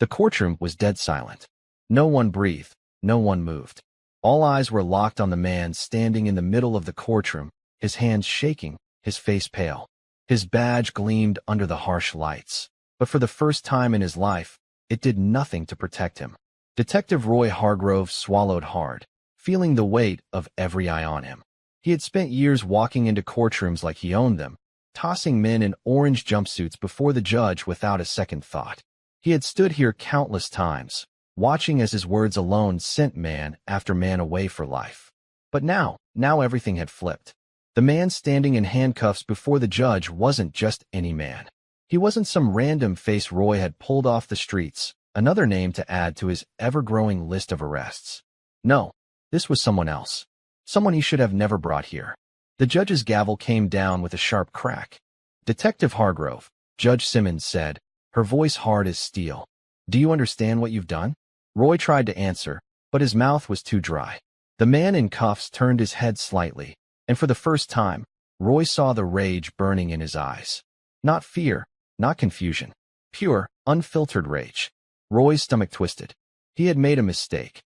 The courtroom was dead silent. No one breathed. No one moved. All eyes were locked on the man standing in the middle of the courtroom, his hands shaking, his face pale. His badge gleamed under the harsh lights. But for the first time in his life, it did nothing to protect him. Detective Roy Hargrove swallowed hard, feeling the weight of every eye on him. He had spent years walking into courtrooms like he owned them, tossing men in orange jumpsuits before the judge without a second thought. He had stood here countless times, watching as his words alone sent man after man away for life. But now everything had flipped. The man standing in handcuffs before the judge wasn't just any man. He wasn't some random face Roy had pulled off the streets, another name to add to his ever-growing list of arrests. No, this was someone else. Someone he should have never brought here. The judge's gavel came down with a sharp crack. "Detective Hargrove," Judge Simmons said, her voice hard as steel. "Do you understand what you've done?" Roy tried to answer, but his mouth was too dry. The man in cuffs turned his head slightly, and for the first time, Roy saw the rage burning in his eyes. Not fear, not confusion. Pure, unfiltered rage. Roy's stomach twisted. He had made a mistake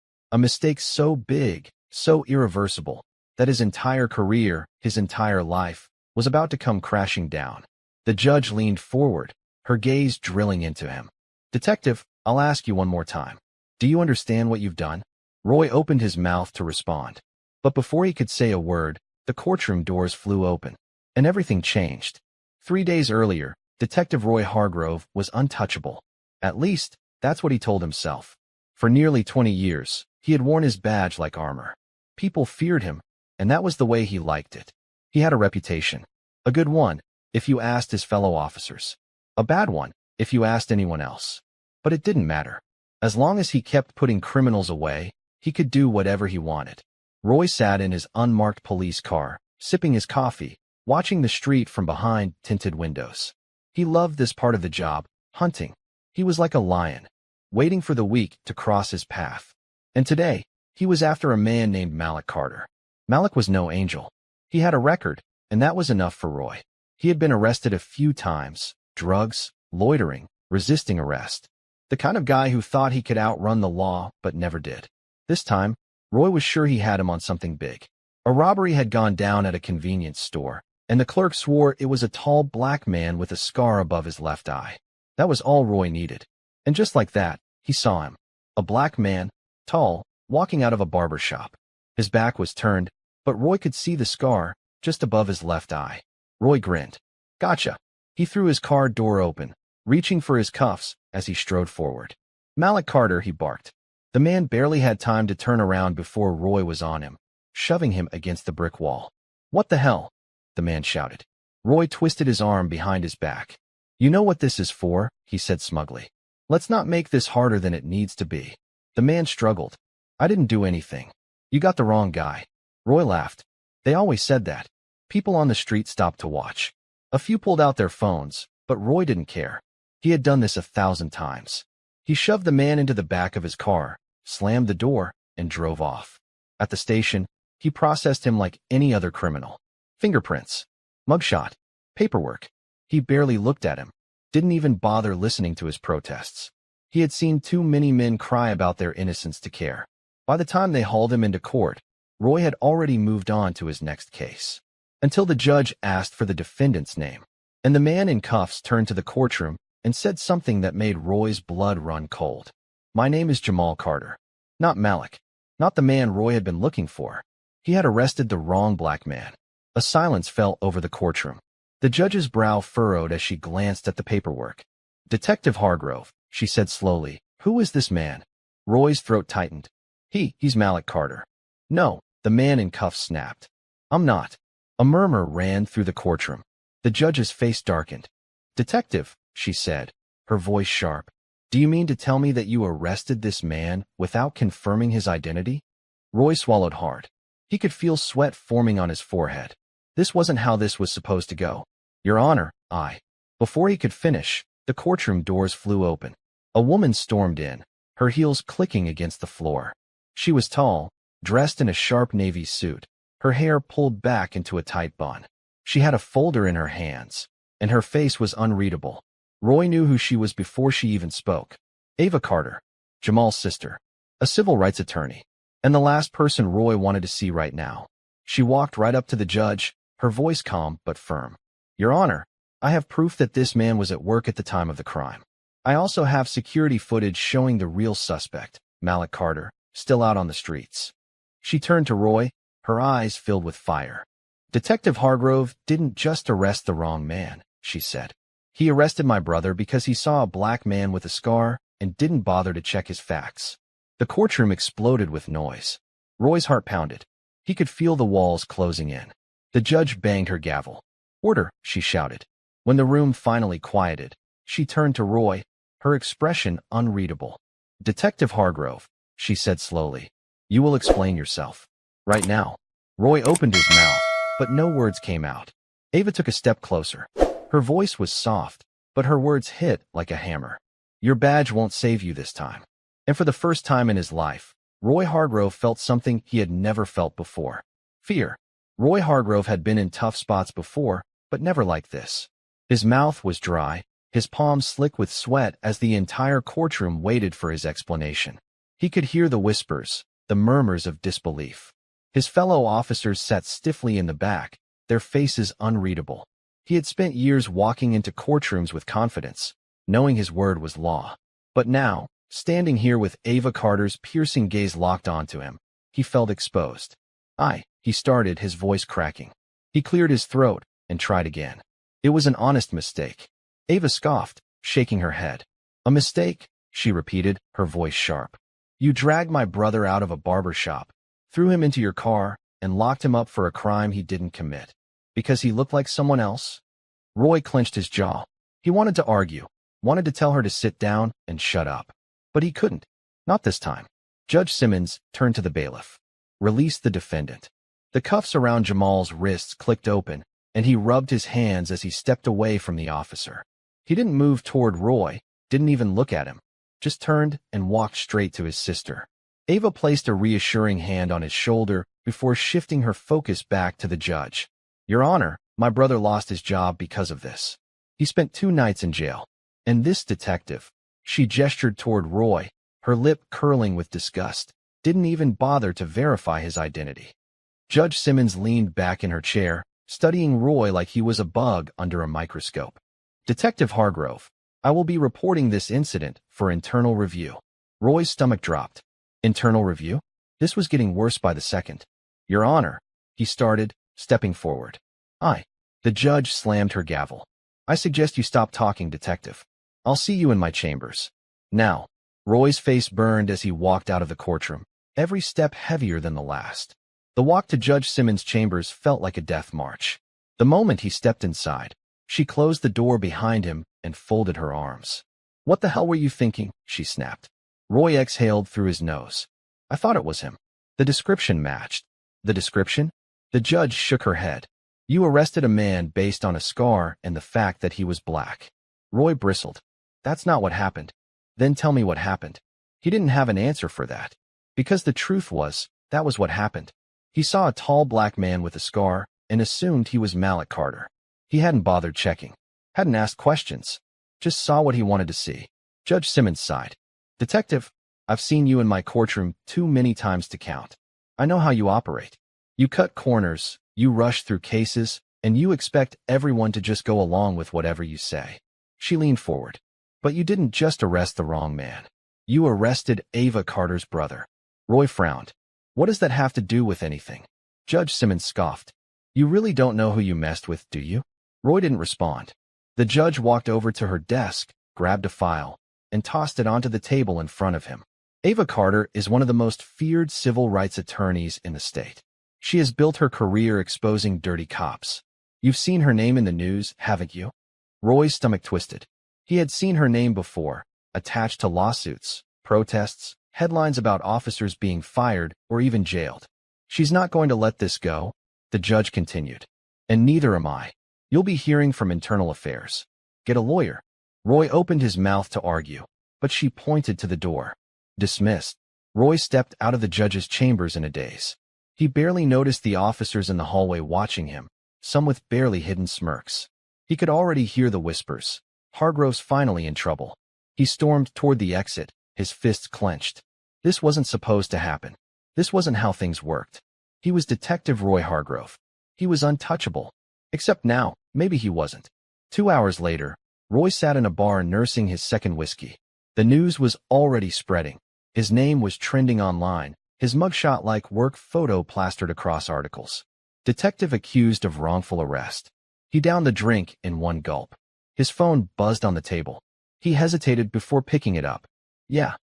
so big, so irreversible, that his entire career, his entire life, was about to come crashing down. The judge leaned forward, her gaze drilling into him. "Detective, I'll ask you one more time. Do you understand what you've done?" Roy opened his mouth to respond. But before he could say a word, the courtroom doors flew open, and everything changed. 3 days earlier, Detective Roy Hargrove was untouchable. At least, that's what he told himself. For nearly 20 years, he had worn his badge like armor. People feared him, and that was the way he liked it. He had a reputation. A good one, if you asked his fellow officers. A bad one, if you asked anyone else. But it didn't matter. As long as he kept putting criminals away, he could do whatever he wanted. Roy sat in his unmarked police car, sipping his coffee, watching the street from behind tinted windows. He loved this part of the job, hunting. He was like a lion, waiting for the weak to cross his path. And today, he was after a man named Malik Carter. Malik was no angel. He had a record, and that was enough for Roy. He had been arrested a few times: drugs, loitering, resisting arrest. The kind of guy who thought he could outrun the law, but never did. This time, Roy was sure he had him on something big. A robbery had gone down at a convenience store, and the clerk swore it was a tall black man with a scar above his left eye. That was all Roy needed. And just like that, he saw him. A black man, tall, walking out of a barber shop. His back was turned, but Roy could see the scar just above his left eye. Roy grinned. "Gotcha." He threw his car door open, reaching for his cuffs as he strode forward. "Malik Carter," he barked. The man barely had time to turn around before Roy was on him, shoving him against the brick wall. "What the hell?" the man shouted. Roy twisted his arm behind his back. "You know what this is for," he said smugly. "Let's not make this harder than it needs to be." The man struggled. "I didn't do anything. You got the wrong guy." Roy laughed. They always said that. People on the street stopped to watch. A few pulled out their phones, but Roy didn't care. He had done this 1,000 times. He shoved the man into the back of his car, slammed the door, and drove off. At the station, he processed him like any other criminal. Fingerprints, mugshot, paperwork. He barely looked at him, didn't even bother listening to his protests. He had seen too many men cry about their innocence to care. By the time they hauled him into court, Roy had already moved on to his next case. Until the judge asked for the defendant's name, and the man in cuffs turned to the courtroom and said something that made Roy's blood run cold. "My name is Jamal Carter. Not Malik. Not the man Roy had been looking for. He had arrested the wrong black man." A silence fell over the courtroom. The judge's brow furrowed as she glanced at the paperwork. "Detective Hargrove," she said slowly, "who is this man?" Roy's throat tightened. He's Malik Carter." "No," the man in cuffs snapped. "I'm not." A murmur ran through the courtroom. The judge's face darkened. "Detective," she said, her voice sharp, "do you mean to tell me that you arrested this man without confirming his identity?" Roy swallowed hard. He could feel sweat forming on his forehead. This wasn't how this was supposed to go. "Your Honor, I—" Before he could finish, the courtroom doors flew open. A woman stormed in, her heels clicking against the floor. She was tall, dressed in a sharp navy suit, her hair pulled back into a tight bun. She had a folder in her hands, and her face was unreadable. Roy knew who she was before she even spoke. Ava Carter, Jamal's sister, a civil rights attorney, and the last person Roy wanted to see right now. She walked right up to the judge, her voice calm but firm. Your Honor, I have proof that this man was at work at the time of the crime. I also have security footage showing the real suspect, Malik Carter, still out on the streets. She turned to Roy, her eyes filled with fire. Detective Hargrove didn't just arrest the wrong man, she said. He arrested my brother because he saw a black man with a scar and didn't bother to check his facts. The courtroom exploded with noise. Roy's heart pounded. He could feel the walls closing in. The judge banged her gavel. Order, she shouted. When the room finally quieted, she turned to Roy, her expression unreadable. Detective Hargrove, she said slowly. You will explain yourself. Right now. Roy opened his mouth, but no words came out. Ava took a step closer. Her voice was soft, but her words hit like a hammer. Your badge won't save you this time. And for the first time in his life, Roy Hargrove felt something he had never felt before. Fear. Roy Hargrove had been in tough spots before, but never like this. His mouth was dry, his palms slick with sweat as the entire courtroom waited for his explanation. He could hear the whispers, the murmurs of disbelief. His fellow officers sat stiffly in the back, their faces unreadable. He had spent years walking into courtrooms with confidence, knowing his word was law. But now, standing here with Ava Carter's piercing gaze locked onto him, he felt exposed. He started, his voice cracking. He cleared his throat and tried again. It was an honest mistake. Ava scoffed, shaking her head. A mistake, she repeated, her voice sharp. You dragged my brother out of a barber shop, threw him into your car, and locked him up for a crime he didn't commit. Because he looked like someone else? Roy clenched his jaw. He wanted to argue, wanted to tell her to sit down and shut up. But he couldn't. Not this time. Judge Simmons turned to the bailiff. Release the defendant. The cuffs around Jamal's wrists clicked open, and he rubbed his hands as he stepped away from the officer. He didn't move toward Roy, didn't even look at him, just turned and walked straight to his sister. Ava placed a reassuring hand on his shoulder before shifting her focus back to the judge. Your Honor, my brother lost his job because of this. He spent 2 nights in jail. And this detective, she gestured toward Roy, her lip curling with disgust, didn't even bother to verify his identity. Judge Simmons leaned back in her chair, studying Roy like he was a bug under a microscope. Detective Hargrove, I will be reporting this incident for internal review. Roy's stomach dropped. Internal review? This was getting worse by the second. Your Honor, he started, stepping forward. The judge slammed her gavel. I suggest you stop talking, detective. I'll see you in my chambers. Now. Roy's face burned as he walked out of the courtroom, every step heavier than the last. The walk to Judge Simmons' chambers felt like a death march. The moment he stepped inside, she closed the door behind him and folded her arms. What the hell were you thinking? She snapped. Roy exhaled through his nose. I thought it was him. The description matched. The description? The judge shook her head. You arrested a man based on a scar and the fact that he was black. Roy bristled. That's not what happened. Then tell me what happened. He didn't have an answer for that. Because the truth was, that was what happened. He saw a tall black man with a scar and assumed he was Malik Carter. He hadn't bothered checking, hadn't asked questions, just saw what he wanted to see. Judge Simmons sighed. Detective, I've seen you in my courtroom too many times to count. I know how you operate. You cut corners, you rush through cases, and you expect everyone to just go along with whatever you say. She leaned forward. But you didn't just arrest the wrong man. You arrested Ava Carter's brother. Roy frowned. What does that have to do with anything? Judge Simmons scoffed. You really don't know who you messed with, do you? Roy didn't respond. The judge walked over to her desk, grabbed a file, and tossed it onto the table in front of him. Ava Carter is one of the most feared civil rights attorneys in the state. She has built her career exposing dirty cops. You've seen her name in the news, haven't you? Roy's stomach twisted. He had seen her name before, attached to lawsuits, protests, headlines about officers being fired or even jailed. She's not going to let this go, the judge continued. And neither am I. You'll be hearing from Internal Affairs. Get a lawyer. Roy opened his mouth to argue, but she pointed to the door. Dismissed. Roy stepped out of the judge's chambers in a daze. He barely noticed the officers in the hallway watching him, some with barely hidden smirks. He could already hear the whispers. Hargrove's finally in trouble. He stormed toward the exit, his fists clenched. This wasn't supposed to happen. This wasn't how things worked. He was Detective Roy Hargrove. He was untouchable. Except now, maybe he wasn't. 2 hours later, Roy sat in a bar nursing his second whiskey. The news was already spreading. His name was trending online, his mugshot-like work photo plastered across articles. Detective accused of wrongful arrest. He downed the drink in one gulp. His phone buzzed on the table. He hesitated before picking it up. Yeah.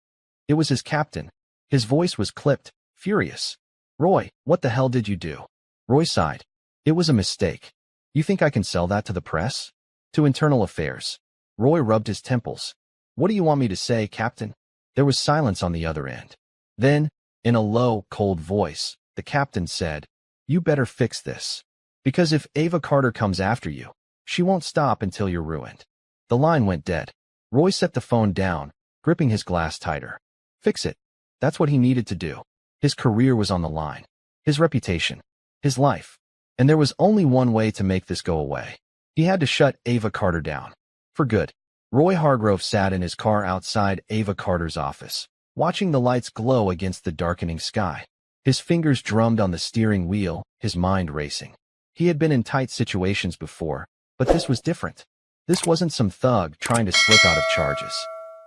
It was his captain. His voice was clipped, furious. Roy, what the hell did you do? Roy sighed. It was a mistake. You think I can sell that to the press? To Internal Affairs. Roy rubbed his temples. What do you want me to say, Captain? There was silence on the other end. Then, in a low, cold voice, the captain said, You better fix this. Because if Ava Carter comes after you, she won't stop until you're ruined. The line went dead. Roy set the phone down, gripping his glass tighter. Fix it. That's what he needed to do. His career was on the line. His reputation. His life. And there was only one way to make this go away. He had to shut Ava Carter down. For good. Roy Hargrove sat in his car outside Ava Carter's office, watching the lights glow against the darkening sky. His fingers drummed on the steering wheel, his mind racing. He had been in tight situations before, but this was different. This wasn't some thug trying to slip out of charges.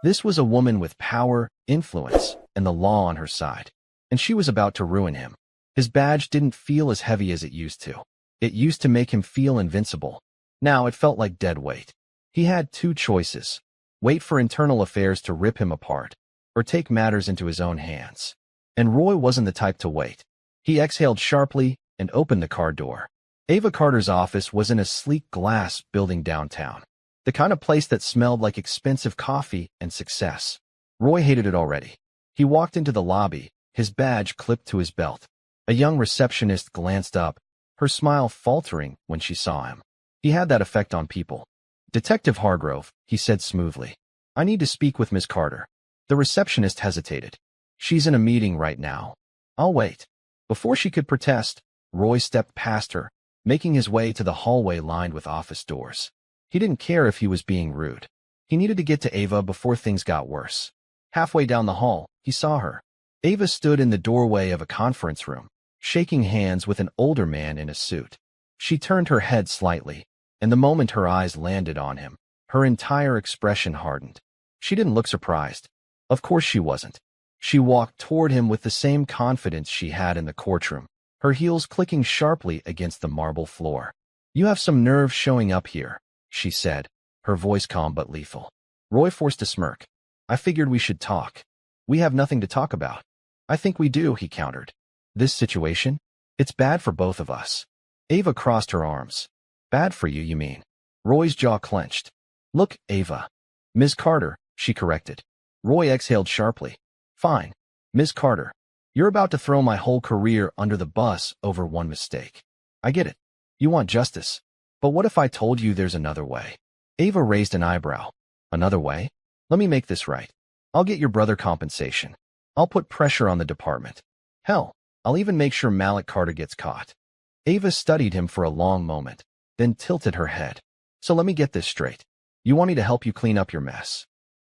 This was a woman with power, influence, and the law on her side. And she was about to ruin him. His badge didn't feel as heavy as it used to. It used to make him feel invincible. Now it felt like dead weight. He had two choices. Wait for Internal Affairs to rip him apart, or take matters into his own hands. And Roy wasn't the type to wait. He exhaled sharply and opened the car door. Ava Carter's office was in a sleek glass building downtown. The kind of place that smelled like expensive coffee and success. Roy hated it already. He walked into the lobby, his badge clipped to his belt. A young receptionist glanced up, her smile faltering when she saw him. He had that effect on people. Detective Hargrove, he said smoothly. I need to speak with Miss Carter. The receptionist hesitated. She's in a meeting right now. I'll wait. Before she could protest, Roy stepped past her, making his way to the hallway lined with office doors. He didn't care if he was being rude. He needed to get to Ava before things got worse. Halfway down the hall, he saw her. Ava stood in the doorway of a conference room, shaking hands with an older man in a suit. She turned her head slightly, and the moment her eyes landed on him, her entire expression hardened. She didn't look surprised. Of course she wasn't. She walked toward him with the same confidence she had in the courtroom, her heels clicking sharply against the marble floor. You have some nerve showing up here, she said, her voice calm but lethal. Roy forced a smirk. I figured we should talk. We have nothing to talk about. I think we do, he countered. This situation? It's bad for both of us. Ava crossed her arms. Bad for you, you mean? Roy's jaw clenched. Look, Ava. Ms. Carter, she corrected. Roy exhaled sharply. Fine. Ms. Carter. You're about to throw my whole career under the bus over one mistake. I get it. You want justice. But what if I told you there's another way? Ava raised an eyebrow. Another way? Let me make this right. I'll get your brother compensation. I'll put pressure on the department. Hell, I'll even make sure Malik Carter gets caught. Ava studied him for a long moment, then tilted her head. So let me get this straight. You want me to help you clean up your mess?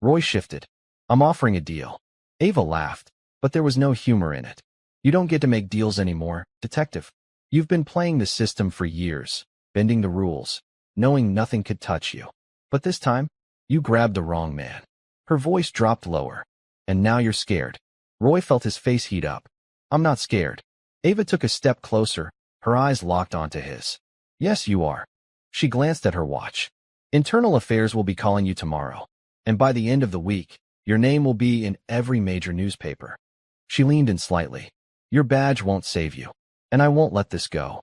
Roy shifted. I'm offering a deal. Ava laughed, but there was no humor in it. You don't get to make deals anymore, detective. You've been playing the system for years, bending the rules, knowing nothing could touch you. But this time, you grabbed the wrong man. Her voice dropped lower. And now you're scared. Roy felt his face heat up. I'm not scared. Ava took a step closer, her eyes locked onto his. Yes, you are. She glanced at her watch. Internal Affairs will be calling you tomorrow. And by the end of the week, your name will be in every major newspaper. She leaned in slightly. Your badge won't save you. And I won't let this go.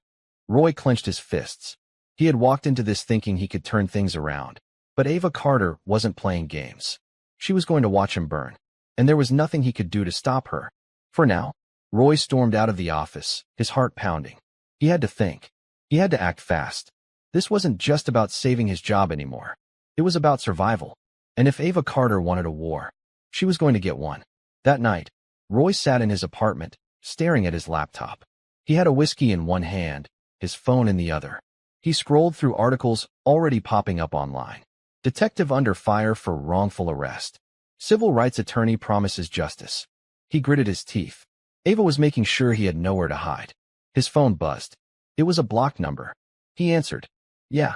Roy clenched his fists. He had walked into this thinking he could turn things around. But Ava Carter wasn't playing games. She was going to watch him burn. And there was nothing he could do to stop her. For now, Roy stormed out of the office, his heart pounding. He had to think. He had to act fast. This wasn't just about saving his job anymore. It was about survival. And if Ava Carter wanted a war, she was going to get one. That night, Roy sat in his apartment, staring at his laptop. He had a whiskey in one hand, his phone in the other. He scrolled through articles already popping up online. Detective under fire for wrongful arrest. Civil rights attorney promises justice. He gritted his teeth. Ava was making sure he had nowhere to hide. His phone buzzed. It was a blocked number. He answered. Yeah.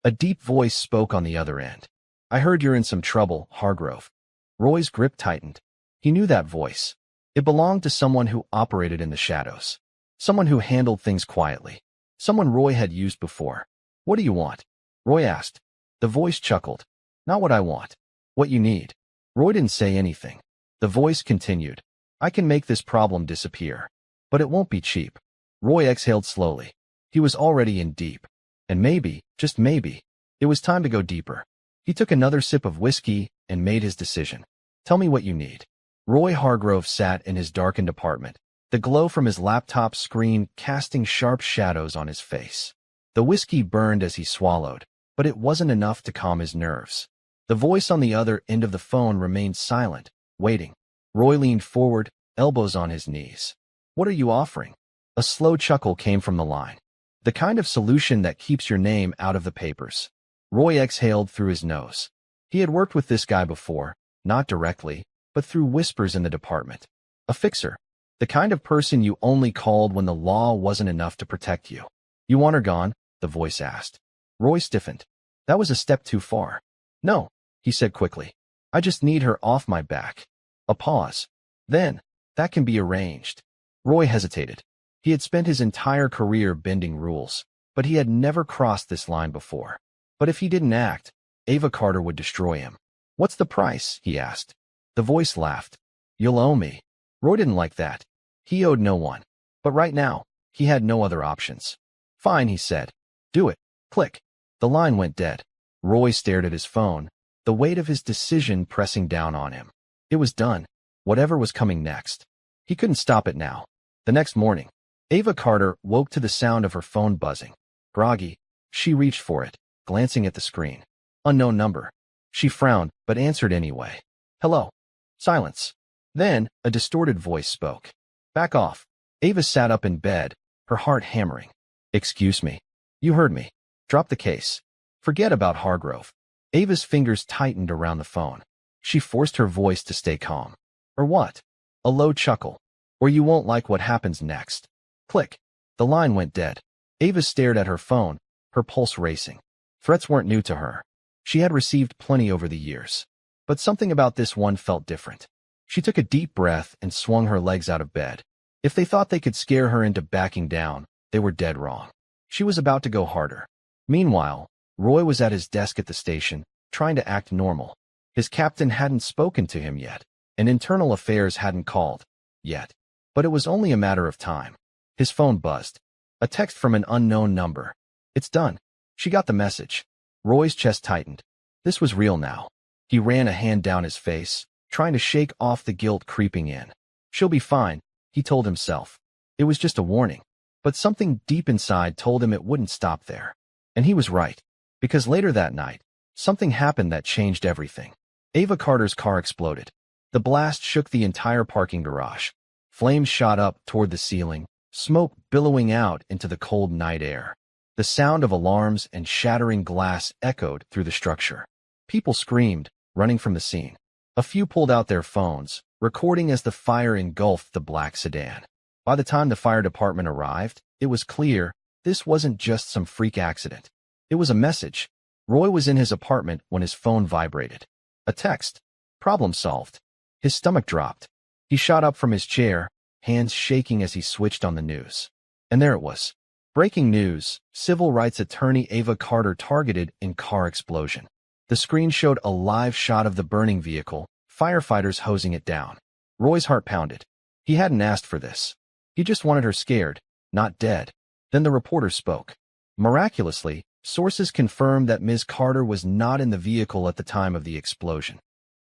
A deep voice spoke on the other end. I heard you're in some trouble, Hargrove. Roy's grip tightened. He knew that voice. It belonged to someone who operated in the shadows. Someone who handled things quietly. Someone Roy had used before. What do you want? Roy asked. The voice chuckled. Not what I want. What you need. Roy didn't say anything. The voice continued. I can make this problem disappear. But it won't be cheap. Roy exhaled slowly. He was already in deep. And maybe, just maybe, it was time to go deeper. He took another sip of whiskey and made his decision. Tell me what you need. Roy Hargrove sat in his darkened apartment, the glow from his laptop screen casting sharp shadows on his face. The whiskey burned as he swallowed, but it wasn't enough to calm his nerves. The voice on the other end of the phone remained silent, waiting. Roy leaned forward, elbows on his knees. What are you offering? A slow chuckle came from the line. The kind of solution that keeps your name out of the papers. Roy exhaled through his nose. He had worked with this guy before, not directly, but through whispers in the department. A fixer. The kind of person you only called when the law wasn't enough to protect you. You want her gone? The voice asked. Roy stiffened. That was a step too far. No, he said quickly. I just need her off my back. A pause. Then, that can be arranged. Roy hesitated. He had spent his entire career bending rules, but he had never crossed this line before. But if he didn't act, Ava Carter would destroy him. What's the price? He asked. The voice laughed. You'll owe me. Roy didn't like that. He owed no one. But right now, he had no other options. Fine, he said. Do it. Click. The line went dead. Roy stared at his phone, the weight of his decision pressing down on him. It was done. Whatever was coming next. He couldn't stop it now. The next morning, Ava Carter woke to the sound of her phone buzzing. Groggy, she reached for it, glancing at the screen. Unknown number. She frowned, but answered anyway. Hello. Silence. Then, a distorted voice spoke. Back off. Ava sat up in bed, her heart hammering. Excuse me. You heard me. Drop the case. Forget about Hargrove. Ava's fingers tightened around the phone. She forced her voice to stay calm. Or what? A low chuckle. Or you won't like what happens next. Click. The line went dead. Ava stared at her phone, her pulse racing. Threats weren't new to her. She had received plenty over the years. But something about this one felt different. She took a deep breath and swung her legs out of bed. If they thought they could scare her into backing down, they were dead wrong. She was about to go harder. Meanwhile, Roy was at his desk at the station, trying to act normal. His captain hadn't spoken to him yet, and internal affairs hadn't called. Yet. But it was only a matter of time. His phone buzzed. A text from an unknown number. It's done. She got the message. Roy's chest tightened. This was real now. He ran a hand down his face, trying to shake off the guilt creeping in. She'll be fine, he told himself. It was just a warning. But something deep inside told him it wouldn't stop there. And he was right. Because later that night, something happened that changed everything. Ava Carter's car exploded. The blast shook the entire parking garage. Flames shot up toward the ceiling, smoke billowing out into the cold night air. The sound of alarms and shattering glass echoed through the structure. People screamed, running from the scene. A few pulled out their phones, recording as the fire engulfed the black sedan. By the time the fire department arrived, it was clear this wasn't just some freak accident. It was a message. Roy was in his apartment when his phone vibrated. A text. Problem solved. His stomach dropped. He shot up from his chair, hands shaking as he switched on the news. And there it was. Breaking news, civil rights attorney Ava Carter targeted in car explosion. The screen showed a live shot of the burning vehicle, firefighters hosing it down. Roy's heart pounded. He hadn't asked for this. He just wanted her scared, not dead. Then the reporter spoke. Miraculously, sources confirmed that Ms. Carter was not in the vehicle at the time of the explosion.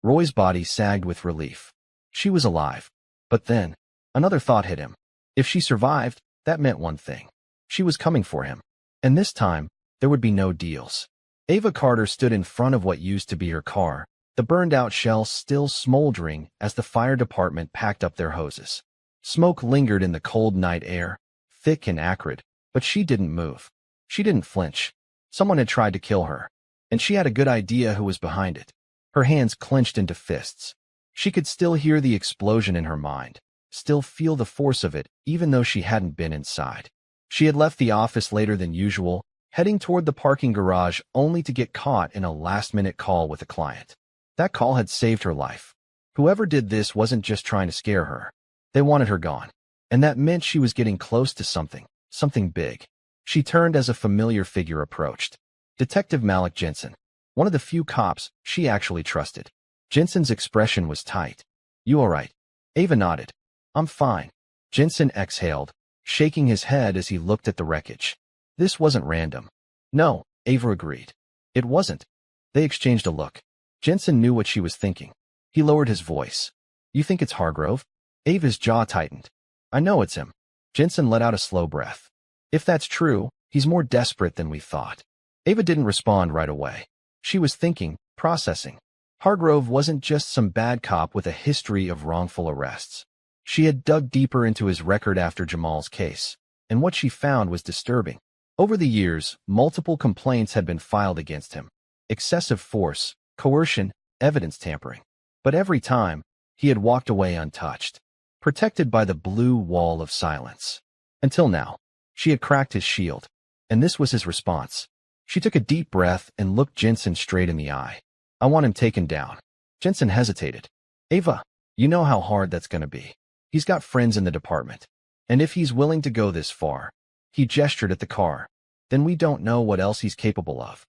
Roy's body sagged with relief. She was alive. But then, another thought hit him. If she survived, that meant one thing. She was coming for him. And this time, there would be no deals. Ava Carter stood in front of what used to be her car, the burned-out shell still smoldering as the fire department packed up their hoses. Smoke lingered in the cold night air, thick and acrid, but she didn't move. She didn't flinch. Someone had tried to kill her. and she had a good idea who was behind it. Her hands clenched into fists. She could still hear the explosion in her mind, still feel the force of it, even though she hadn't been inside. She had left the office later than usual, heading toward the parking garage only to get caught in a last-minute call with a client. That call had saved her life. Whoever did this wasn't just trying to scare her. They wanted her gone. And that meant she was getting close to something big. She turned as a familiar figure approached. Detective Malik Jensen, one of the few cops she actually trusted. Jensen's expression was tight. "You all right?" Ava nodded. "I'm fine." Jensen exhaled, shaking his head as he looked at the wreckage. This wasn't random. No, Ava agreed. It wasn't. They exchanged a look. Jensen knew what she was thinking. He lowered his voice. "You think it's Hargrove?" Ava's jaw tightened. "I know it's him." Jensen let out a slow breath. "If that's true, he's more desperate than we thought." Ava didn't respond right away. She was thinking, processing. Hargrove wasn't just some bad cop with a history of wrongful arrests. She had dug deeper into his record after Jamal's case, and what she found was disturbing. Over the years, multiple complaints had been filed against him. Excessive force, coercion, evidence tampering. But every time, he had walked away untouched, protected by the blue wall of silence. Until now, she had cracked his shield, and this was his response. She took a deep breath and looked Jensen straight in the eye. "I want him taken down." Jensen hesitated. "Ava, you know how hard that's going to be. He's got friends in the department. And if he's willing to go this far," he gestured at the car, "then we don't know what else he's capable of."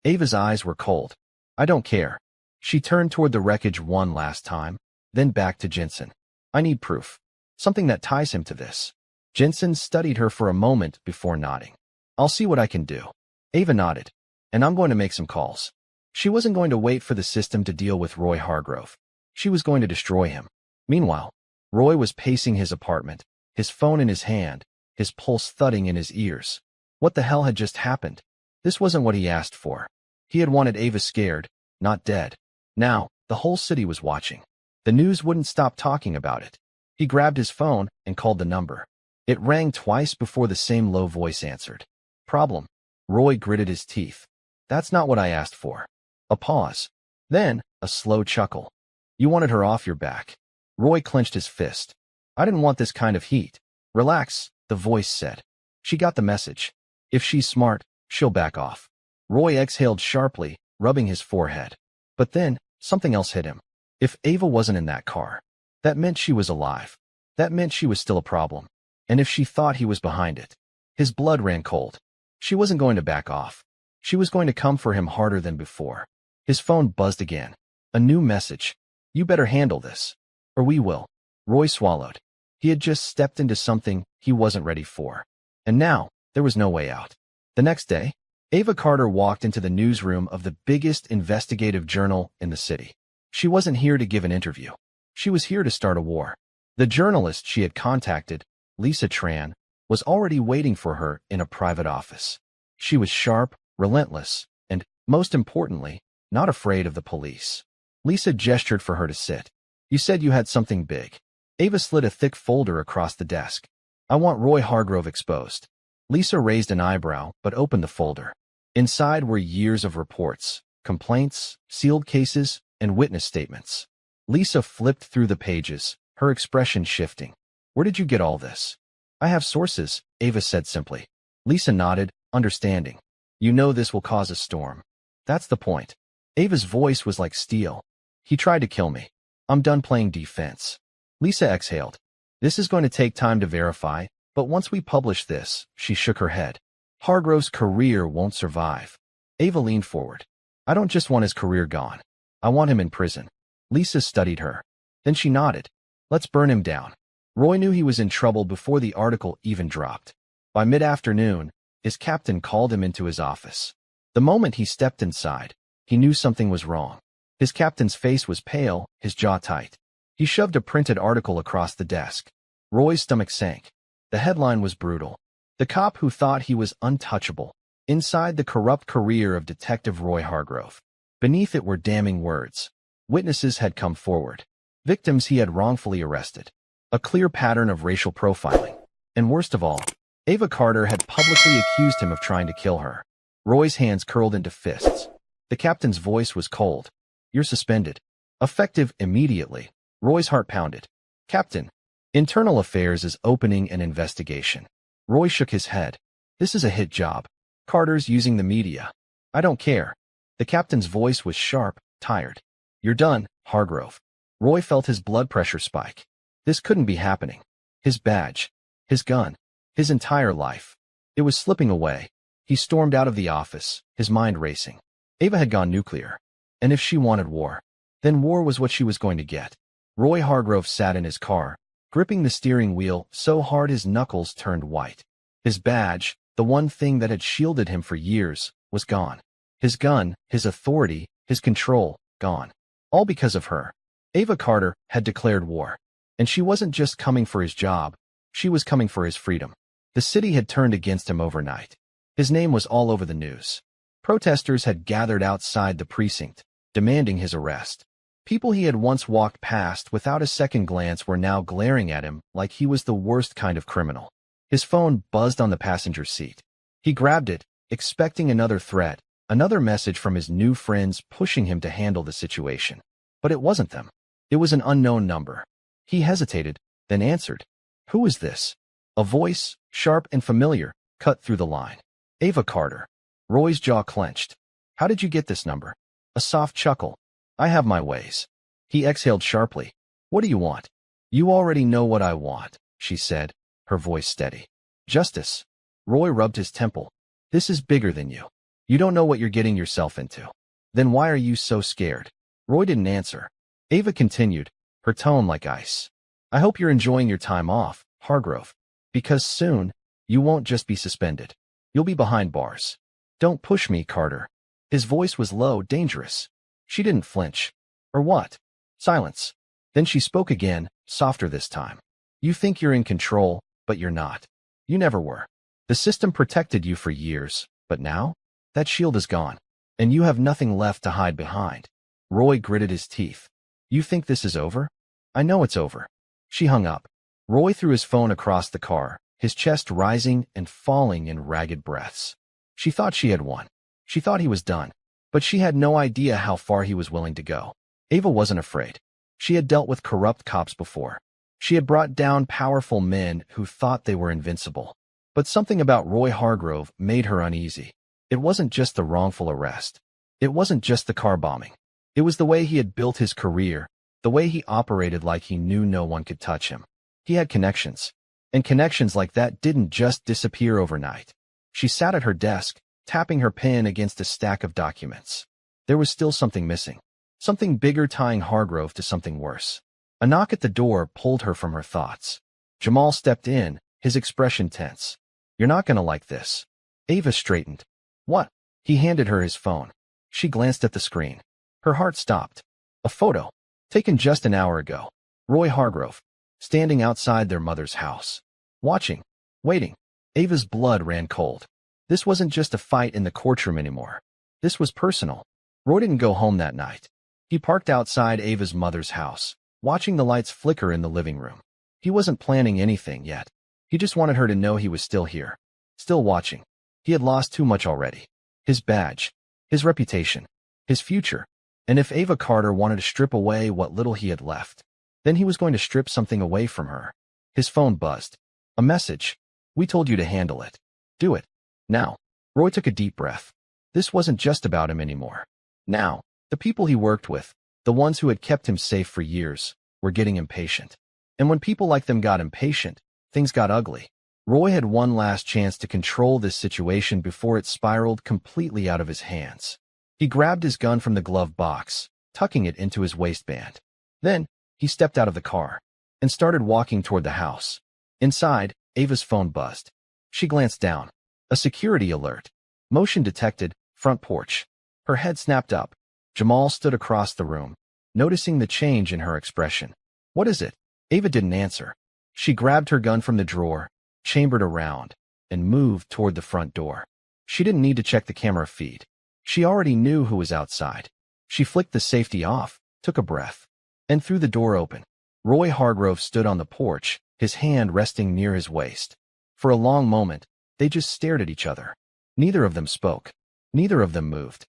Ava's eyes were cold. "I don't care." She turned toward the wreckage one last time, then back to Jensen. "I need proof. Something that ties him to this." Jensen studied her for a moment before nodding. "I'll see what I can do." Ava nodded. "And I'm going to make some calls." She wasn't going to wait for the system to deal with Roy Hargrove. She was going to destroy him. Meanwhile, Roy was pacing his apartment, his phone in his hand, his pulse thudding in his ears. What the hell had just happened? This wasn't what he asked for. He had wanted Ava scared, not dead. Now, the whole city was watching. The news wouldn't stop talking about it. He grabbed his phone and called the number. It rang twice before the same low voice answered. "Problem." Roy gritted his teeth. "That's not what I asked for." A pause. Then, a slow chuckle. "You wanted her off your back." Roy clenched his fist. "I didn't want this kind of heat." "Relax," the voice said. "She got the message. If she's smart, she'll back off." Roy exhaled sharply, rubbing his forehead. But then, something else hit him. If Ava wasn't in that car, that meant she was alive. That meant she was still a problem. And if she thought he was behind it, his blood ran cold. She wasn't going to back off. She was going to come for him harder than before. His phone buzzed again. A new message. "You better handle this, or we will." Roy swallowed. He had just stepped into something he wasn't ready for. And now, there was no way out. The next day, Ava Carter walked into the newsroom of the biggest investigative journal in the city. She wasn't here to give an interview. She was here to start a war. The journalist she had contacted, Lisa Tran, was already waiting for her in a private office. She was sharp, relentless, and, most importantly, not afraid of the police. Lisa gestured for her to sit. "You said you had something big." Ava slid a thick folder across the desk. "I want Roy Hargrove exposed." Lisa raised an eyebrow, but opened the folder. Inside were years of reports, complaints, sealed cases, and witness statements. Lisa flipped through the pages, her expression shifting. "Where did you get all this?" "I have sources," Ava said simply. Lisa nodded, understanding. "You know this will cause a storm." "That's the point." Ava's voice was like steel. "He tried to kill me. I'm done playing defense." Lisa exhaled. "This is going to take time to verify, but once we publish this," she shook her head, "Hargrove's career won't survive." Ava leaned forward. "I don't just want his career gone. I want him in prison." Lisa studied her. Then she nodded. "Let's burn him down." Roy knew he was in trouble before the article even dropped. By mid-afternoon, his captain called him into his office. The moment he stepped inside, he knew something was wrong. His captain's face was pale, his jaw tight. He shoved a printed article across the desk. Roy's stomach sank. The headline was brutal. "The cop who thought he was untouchable. Inside the corrupt career of Detective Roy Hargrove." Beneath it were damning words. Witnesses had come forward. Victims he had wrongfully arrested. A clear pattern of racial profiling. And worst of all, Ava Carter had publicly accused him of trying to kill her. Roy's hands curled into fists. The captain's voice was cold. You're suspended. Effective immediately. Roy's heart pounded. Captain. Internal Affairs is opening an investigation. Roy shook his head. This is a hit job. Carter's using the media. I don't care. The captain's voice was sharp, tired. You're done, Hargrove. Roy felt his blood pressure spike. This couldn't be happening. His badge. His gun. His entire life. It was slipping away. He stormed out of the office, his mind racing. Ava had gone nuclear. And if she wanted war, then war was what she was going to get. Roy Hargrove sat in his car, gripping the steering wheel so hard his knuckles turned white. His badge, the one thing that had shielded him for years, was gone. His gun, his authority, his control, gone. All because of her. Ava Carter had declared war. And she wasn't just coming for his job, she was coming for his freedom. The city had turned against him overnight. His name was all over the news. Protesters had gathered outside the precinct, demanding his arrest. People he had once walked past without a second glance were now glaring at him like he was the worst kind of criminal. His phone buzzed on the passenger seat. He grabbed it, expecting another threat, another message from his new friends pushing him to handle the situation. But it wasn't them. It was an unknown number. He hesitated, then answered. Who is this? A voice, sharp and familiar, cut through the line. Ava Carter. Roy's jaw clenched. How did you get this number? A soft chuckle. I have my ways. He exhaled sharply. What do you want? You already know what I want, she said, her voice steady. Justice. Roy rubbed his temple. This is bigger than you. You don't know what you're getting yourself into. Then why are you so scared? Roy didn't answer. Ava continued, her tone like ice. I hope you're enjoying your time off, Hargrove. Because soon, you won't just be suspended. You'll be behind bars. Don't push me, Carter. His voice was low, dangerous. She didn't flinch. Or what? Silence. Then she spoke again, softer this time. You think you're in control, but you're not. You never were. The system protected you for years, but now? That shield is gone, and you have nothing left to hide behind. Roy gritted his teeth. You think this is over? I know it's over. She hung up. Roy threw his phone across the car, his chest rising and falling in ragged breaths. She thought she had won. She thought he was done. But she had no idea how far he was willing to go. Ava wasn't afraid. She had dealt with corrupt cops before. She had brought down powerful men who thought they were invincible. But something about Roy Hargrove made her uneasy. It wasn't just the wrongful arrest. It wasn't just the car bombing. It was the way he had built his career, the way he operated like he knew no one could touch him. He had connections. And connections like that didn't just disappear overnight. She sat at her desk, tapping her pen against a stack of documents. There was still something missing. Something bigger tying Hargrove to something worse. A knock at the door pulled her from her thoughts. Jamal stepped in, his expression tense. You're not gonna like this. Ava straightened. What? He handed her his phone. She glanced at the screen. Her heart stopped. A photo. Taken just an hour ago. Roy Hargrove. Standing outside their mother's house. Watching. Waiting. Ava's blood ran cold. This wasn't just a fight in the courtroom anymore. This was personal. Roy didn't go home that night. He parked outside Ava's mother's house, watching the lights flicker in the living room. He wasn't planning anything yet. He just wanted her to know he was still here. Still watching. He had lost too much already. His badge. His reputation. His future. And if Ava Carter wanted to strip away what little he had left, then he was going to strip something away from her. His phone buzzed. A message. We told you to handle it. Do it. Now. Roy took a deep breath. This wasn't just about him anymore. Now, the people he worked with, the ones who had kept him safe for years, were getting impatient. And when people like them got impatient, things got ugly. Roy had one last chance to control this situation before it spiraled completely out of his hands. He grabbed his gun from the glove box, tucking it into his waistband. Then, he stepped out of the car and started walking toward the house. Inside, Ava's phone buzzed. She glanced down. A security alert. Motion detected, front porch. Her head snapped up. Jamal stood across the room, noticing the change in her expression. What is it? Ava didn't answer. She grabbed her gun from the drawer, chambered around, and moved toward the front door. She didn't need to check the camera feed. She already knew who was outside. She flicked the safety off, took a breath, and threw the door open. Roy Hargrove stood on the porch, his hand resting near his waist. For a long moment, they just stared at each other. Neither of them spoke. Neither of them moved.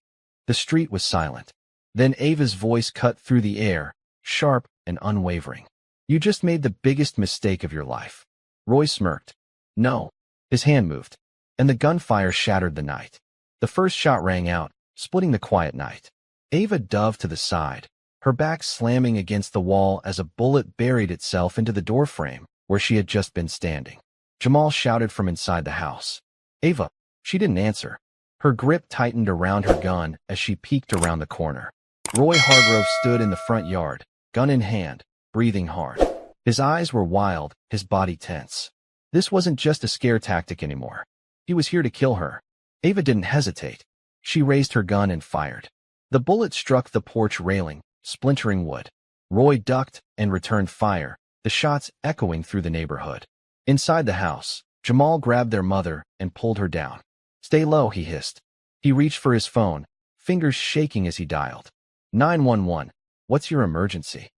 The street was silent. Then Ava's voice cut through the air, sharp and unwavering. You just made the biggest mistake of your life. Roy smirked. No. His hand moved, and the gunfire shattered the night. The first shot rang out, splitting the quiet night. Ava dove to the side, her back slamming against the wall as a bullet buried itself into the doorframe where she had just been standing. Jamal shouted from inside the house. Ava. She didn't answer. Her grip tightened around her gun as she peeked around the corner. Roy Hargrove stood in the front yard, gun in hand, breathing hard. His eyes were wild, his body tense. This wasn't just a scare tactic anymore. He was here to kill her. Ava didn't hesitate. She raised her gun and fired. The bullet struck the porch railing, splintering wood. Roy ducked and returned fire, the shots echoing through the neighborhood. Inside the house, Jamal grabbed their mother and pulled her down. Stay low, he hissed. He reached for his phone, fingers shaking as he dialed. 911. What's your emergency?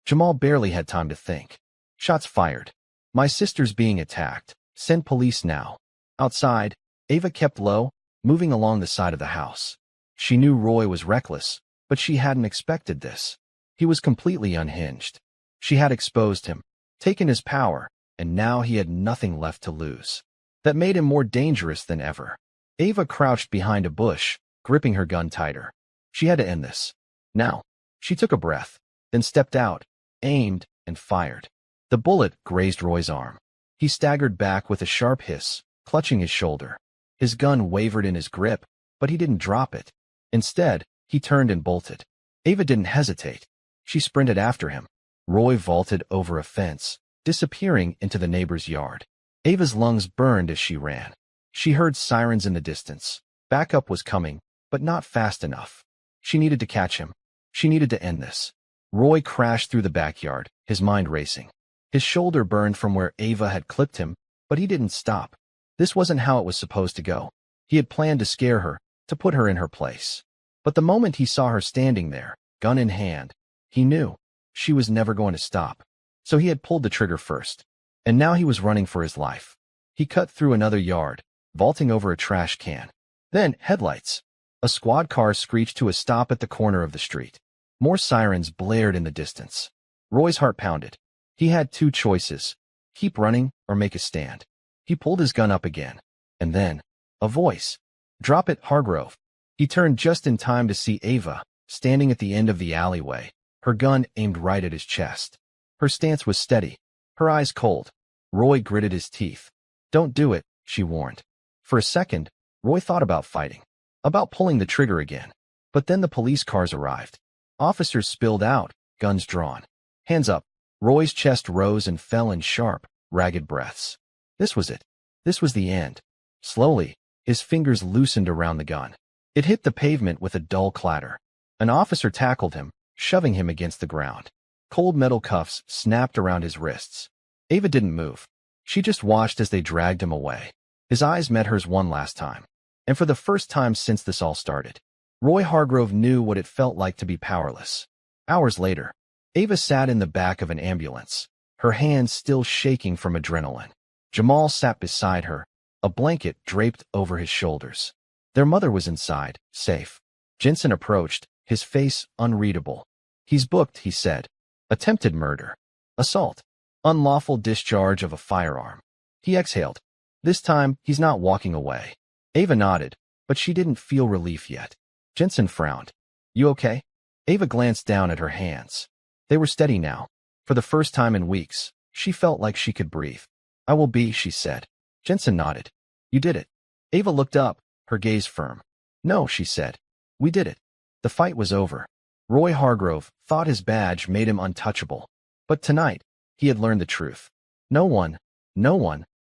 Jamal barely had time to think. Shots fired. My sister's being attacked. Send police now. Outside, Ava kept low, moving along the side of the house. She knew Roy was reckless, but she hadn't expected this. He was completely unhinged. She had exposed him, taken his power, and now he had nothing left to lose. That made him more dangerous than ever. Ava crouched behind a bush, gripping her gun tighter. She had to end this. Now. She took a breath, then stepped out, aimed, and fired. The bullet grazed Roy's arm. He staggered back with a sharp hiss, clutching his shoulder. His gun wavered in his grip, but he didn't drop it. Instead, he turned and bolted. Ava didn't hesitate. She sprinted after him. Roy vaulted over a fence, disappearing into the neighbor's yard. Ava's lungs burned as she ran. She heard sirens in the distance. Backup was coming, but not fast enough. She needed to catch him. She needed to end this. Roy crashed through the backyard, his mind racing. His shoulder burned from where Ava had clipped him, but he didn't stop. This wasn't how it was supposed to go. He had planned to scare her, to put her in her place. But the moment he saw her standing there, gun in hand, he knew she was never going to stop. So he had pulled the trigger first. And now he was running for his life. He cut through another yard, vaulting over a trash can. Then, headlights. A squad car screeched to a stop at the corner of the street. More sirens blared in the distance. Roy's heart pounded. He had two choices: keep running or make a stand. He pulled his gun up again. And then, a voice. Drop it, Hargrove. He turned just in time to see Ava, standing at the end of the alleyway, her gun aimed right at his chest. Her stance was steady, her eyes cold. Roy gritted his teeth. Don't do it, she warned. For a second, Roy thought about fighting, about pulling the trigger again. But then the police cars arrived. Officers spilled out, guns drawn. Hands up. Roy's chest rose and fell in sharp, ragged breaths. This was it. This was the end. Slowly, his fingers loosened around the gun. It hit the pavement with a dull clatter. An officer tackled him, shoving him against the ground. Cold metal cuffs snapped around his wrists. Ava didn't move. She just watched as they dragged him away. His eyes met hers one last time. And for the first time since this all started, Roy Hargrove knew what it felt like to be powerless. Hours later, Ava sat in the back of an ambulance, her hands still shaking from adrenaline. Jamal sat beside her, a blanket draped over his shoulders. Their mother was inside, safe. Jensen approached, his face unreadable. He's booked, he said. Attempted murder. Assault. Unlawful discharge of a firearm. He exhaled. This time, he's not walking away. Ava nodded, but she didn't feel relief yet. Jensen frowned. You okay? Ava glanced down at her hands. They were steady now. For the first time in weeks, she felt like she could breathe. I will be, she said. Jensen nodded. You did it. Ava looked up, her gaze firm. No, she said. We did it. The fight was over. Roy Hargrove thought his badge made him untouchable. But tonight, he had learned the truth. No one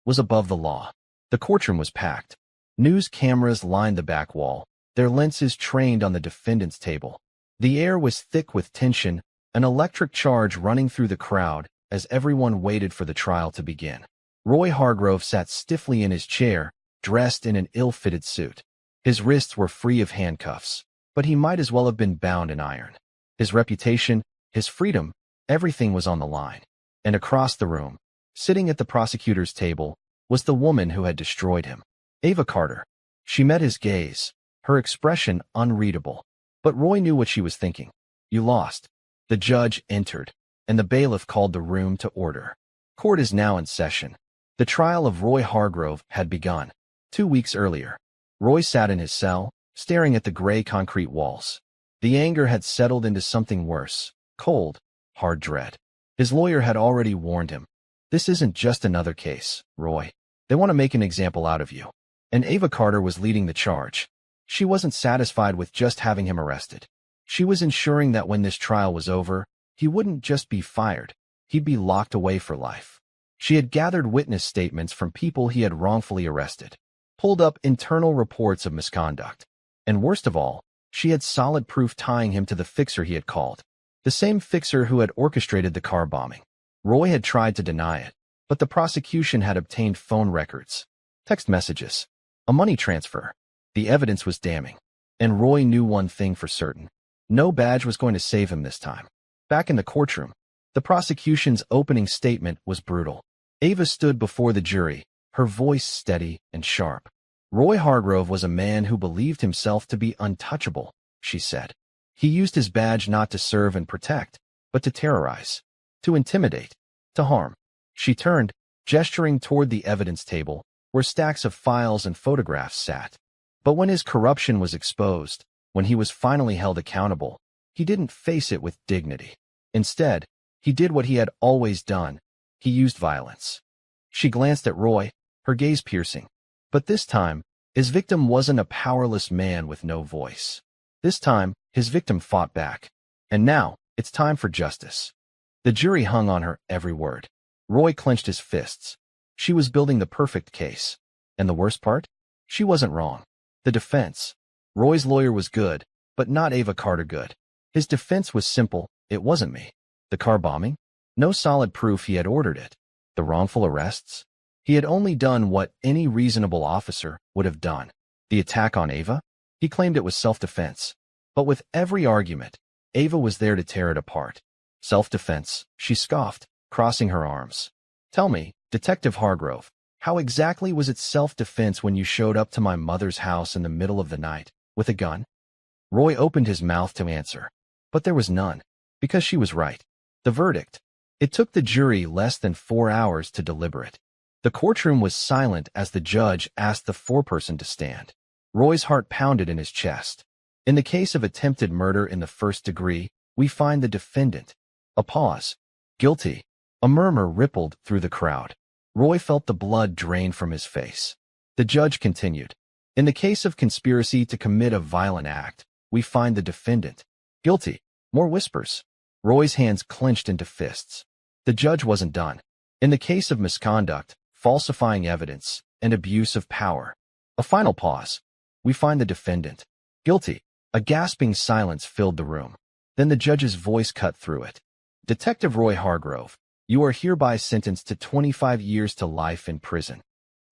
was above the law. The courtroom was packed. News cameras lined the back wall, their lenses trained on the defendant's table. The air was thick with tension, an electric charge running through the crowd as everyone waited for the trial to begin. Roy Hargrove sat stiffly in his chair, dressed in an ill-fitted suit. His wrists were free of handcuffs, but he might as well have been bound in iron. His reputation, his freedom, everything was on the line. And across the room, sitting at the prosecutor's table, was the woman who had destroyed him. Ava Carter. She met his gaze, her expression unreadable. But Roy knew what she was thinking. You lost. The judge entered, and the bailiff called the room to order. Court is now in session. The trial of Roy Hargrove had begun. 2 weeks earlier, Roy sat in his cell, staring at the gray concrete walls. The anger had settled into something worse, cold, hard dread. His lawyer had already warned him. This isn't just another case, Roy. They want to make an example out of you. And Ava Carter was leading the charge. She wasn't satisfied with just having him arrested. She was ensuring that when this trial was over, he wouldn't just be fired. He'd be locked away for life. She had gathered witness statements from people he had wrongfully arrested, pulled up internal reports of misconduct, and worst of all, she had solid proof tying him to the fixer he had called. The same fixer who had orchestrated the car bombing. Roy had tried to deny it, but the prosecution had obtained phone records, text messages, a money transfer. The evidence was damning. And Roy knew one thing for certain. No badge was going to save him this time. Back in the courtroom, the prosecution's opening statement was brutal. Ava stood before the jury, her voice steady and sharp. Roy Hargrove was a man who believed himself to be untouchable, she said. He used his badge not to serve and protect, but to terrorize, to intimidate, to harm. She turned, gesturing toward the evidence table, where stacks of files and photographs sat. But when his corruption was exposed, when he was finally held accountable, he didn't face it with dignity. Instead, he did what he had always done. He used violence. She glanced at Roy, her gaze piercing. But this time, his victim wasn't a powerless man with no voice. This time, his victim fought back. And now, it's time for justice. The jury hung on her every word. Roy clenched his fists. She was building the perfect case. And the worst part? She wasn't wrong. The defense. Roy's lawyer was good, but not Ava Carter good. His defense was simple. It wasn't me. The car bombing? No solid proof he had ordered it. The wrongful arrests? He had only done what any reasonable officer would have done. The attack on Ava? He claimed it was self-defense. But with every argument, Ava was there to tear it apart. Self-defense, she scoffed, crossing her arms. Tell me, Detective Hargrove, how exactly was it self-defense when you showed up to my mother's house in the middle of the night, with a gun? Roy opened his mouth to answer, but there was none, because she was right. The verdict. It took the jury less than 4 hours to deliberate. The courtroom was silent as the judge asked the foreperson to stand. Roy's heart pounded in his chest. In the case of attempted murder in the first degree, we find the defendant. A pause. Guilty. A murmur rippled through the crowd. Roy felt the blood drain from his face. The judge continued. In the case of conspiracy to commit a violent act, we find the defendant. Guilty. More whispers. Roy's hands clenched into fists. The judge wasn't done. In the case of misconduct, falsifying evidence, and abuse of power. A final pause. We find the defendant. Guilty. A gasping silence filled the room. Then the judge's voice cut through it. Detective Roy Hargrove, you are hereby sentenced to 25 years to life in prison.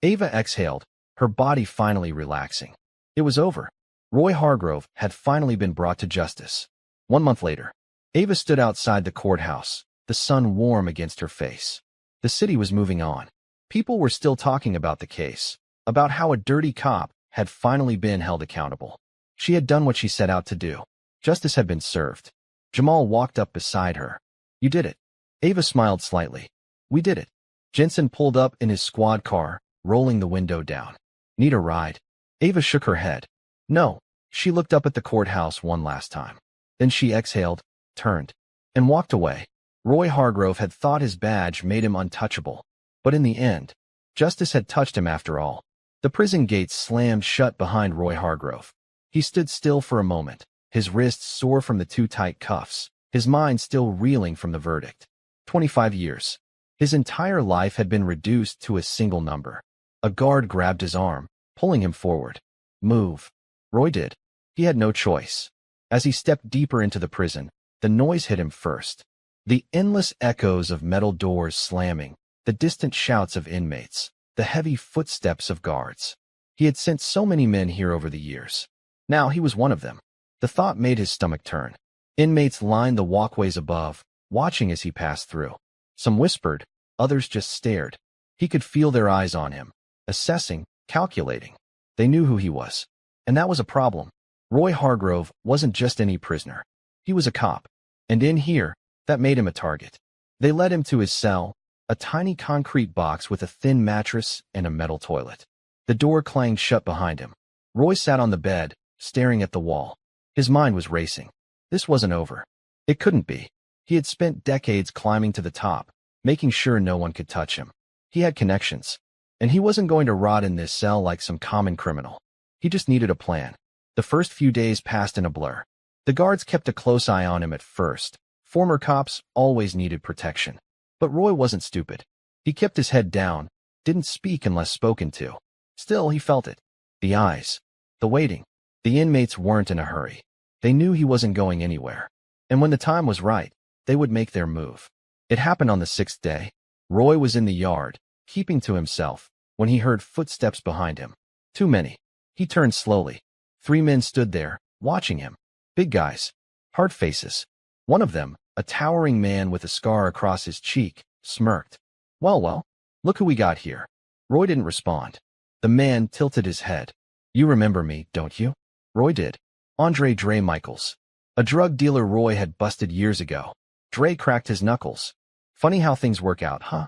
Ava exhaled, her body finally relaxing. It was over. Roy Hargrove had finally been brought to justice. 1 month later, Ava stood outside the courthouse, the sun warm against her face. The city was moving on. People were still talking about the case, about how a dirty cop had finally been held accountable. She had done what she set out to do. Justice had been served. Jamal walked up beside her. You did it. Ava smiled slightly. We did it. Jensen pulled up in his squad car, rolling the window down. Need a ride? Ava shook her head. No. She looked up at the courthouse one last time. Then she exhaled, turned, and walked away. Roy Hargrove had thought his badge made him untouchable. But in the end, justice had touched him after all. The prison gates slammed shut behind Roy Hargrove. He stood still for a moment, his wrists sore from the too tight cuffs, his mind still reeling from the verdict. 25 years. His entire life had been reduced to a single number. A guard grabbed his arm, pulling him forward. Move. Roy did. He had no choice. As he stepped deeper into the prison, the noise hit him first. The endless echoes of metal doors slamming, the distant shouts of inmates, the heavy footsteps of guards. He had sent so many men here over the years. Now he was one of them. The thought made his stomach turn. Inmates lined the walkways above, watching as he passed through. Some whispered, others just stared. He could feel their eyes on him, assessing, calculating. They knew who he was. And that was a problem. Roy Hargrove wasn't just any prisoner. He was a cop. And in here, that made him a target. They led him to his cell, a tiny concrete box with a thin mattress and a metal toilet. The door clanged shut behind him. Roy sat on the bed, staring at the wall. His mind was racing. This wasn't over. It couldn't be. He had spent decades climbing to the top, making sure no one could touch him. He had connections. And he wasn't going to rot in this cell like some common criminal. He just needed a plan. The first few days passed in a blur. The guards kept a close eye on him at first. Former cops always needed protection. But Roy wasn't stupid. He kept his head down, didn't speak unless spoken to. Still, he felt it. The eyes. The waiting. The inmates weren't in a hurry. They knew he wasn't going anywhere. And when the time was right, they would make their move. It happened on the 6th day. Roy was in the yard, keeping to himself, when he heard footsteps behind him. Too many. He turned slowly. 3 men stood there, watching him. Big guys. Hard faces. One of them, a towering man with a scar across his cheek, smirked. Well, look who we got here. Roy didn't respond. The man tilted his head. You remember me, don't you? Roy did. Andre Dre Michaels. A drug dealer Roy had busted years ago. Dre cracked his knuckles. Funny how things work out, huh?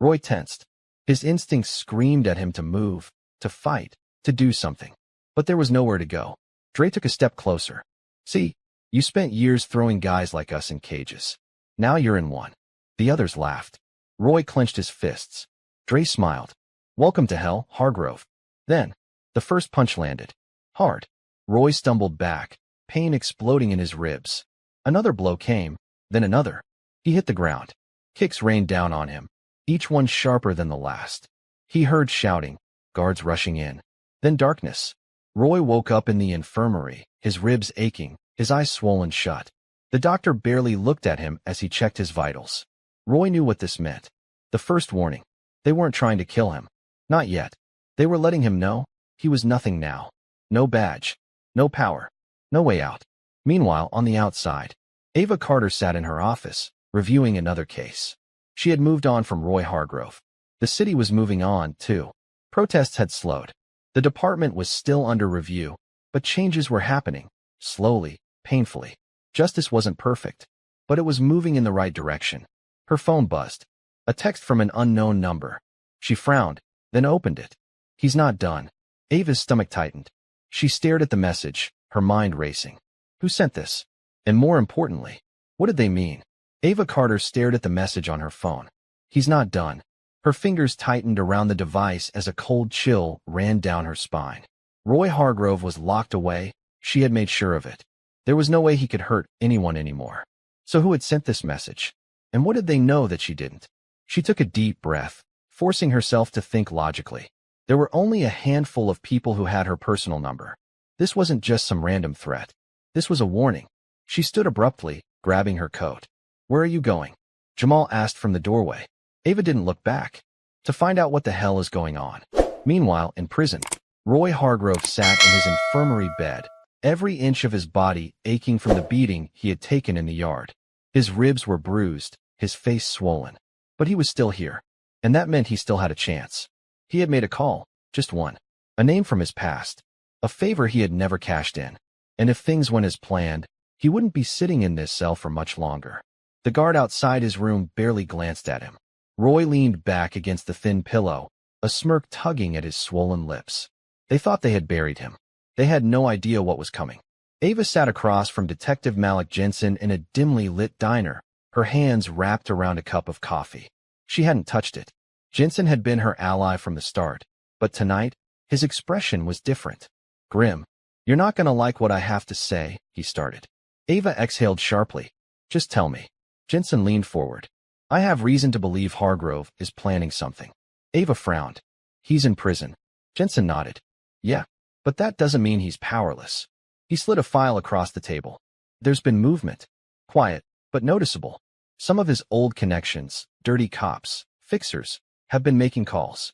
Roy tensed. His instincts screamed at him to move, to fight, to do something. But there was nowhere to go. Dre took a step closer. See, you spent years throwing guys like us in cages. Now you're in one. The others laughed. Roy clenched his fists. Dre smiled. Welcome to hell, Hargrove. Then, the first punch landed. Hard. Roy stumbled back, pain exploding in his ribs. Another blow came, then another. He hit the ground. Kicks rained down on him, each one sharper than the last. He heard shouting, guards rushing in. Then darkness. Roy woke up in the infirmary, his ribs aching, his eyes swollen shut. The doctor barely looked at him as he checked his vitals. Roy knew what this meant. The first warning. They weren't trying to kill him. Not yet. They were letting him know he was nothing now. No badge. No power. No way out. Meanwhile, on the outside, Ava Carter sat in her office, reviewing another case. She had moved on from Roy Hargrove. The city was moving on, too. Protests had slowed. The department was still under review, but changes were happening, slowly, painfully. Justice wasn't perfect, but it was moving in the right direction. Her phone buzzed. A text from an unknown number. She frowned, then opened it. He's not done. Ava's stomach tightened. She stared at the message, her mind racing. Who sent this? And more importantly, what did they mean? Ava Carter stared at the message on her phone. He's not done. Her fingers tightened around the device as a cold chill ran down her spine. Roy Hargrove was locked away. She had made sure of it. There was no way he could hurt anyone anymore. So who had sent this message? And what did they know that she didn't? She took a deep breath, forcing herself to think logically. There were only a handful of people who had her personal number. This wasn't just some random threat. This was a warning. She stood abruptly, grabbing her coat. Where are you going? Jamal asked from the doorway. Ava didn't look back. To find out what the hell is going on. Meanwhile, in prison, Roy Hargrove sat in his infirmary bed, every inch of his body aching from the beating he had taken in the yard. His ribs were bruised, his face swollen. But he was still here. And that meant he still had a chance. He had made a call, just one. A name from his past. A favor he had never cashed in. And if things went as planned, he wouldn't be sitting in this cell for much longer. The guard outside his room barely glanced at him. Roy leaned back against the thin pillow, a smirk tugging at his swollen lips. They thought they had buried him. They had no idea what was coming. Ava sat across from Detective Malik Jensen in a dimly lit diner, her hands wrapped around a cup of coffee. She hadn't touched it. Jensen had been her ally from the start, but tonight, his expression was different. Grim. You're not gonna like what I have to say, he started. Ava exhaled sharply. Just tell me. Jensen leaned forward. I have reason to believe Hargrove is planning something. Ava frowned. He's in prison. Jensen nodded. Yeah, but that doesn't mean he's powerless. He slid a file across the table. There's been movement. Quiet, but noticeable. Some of his old connections, dirty cops, fixers, have been making calls.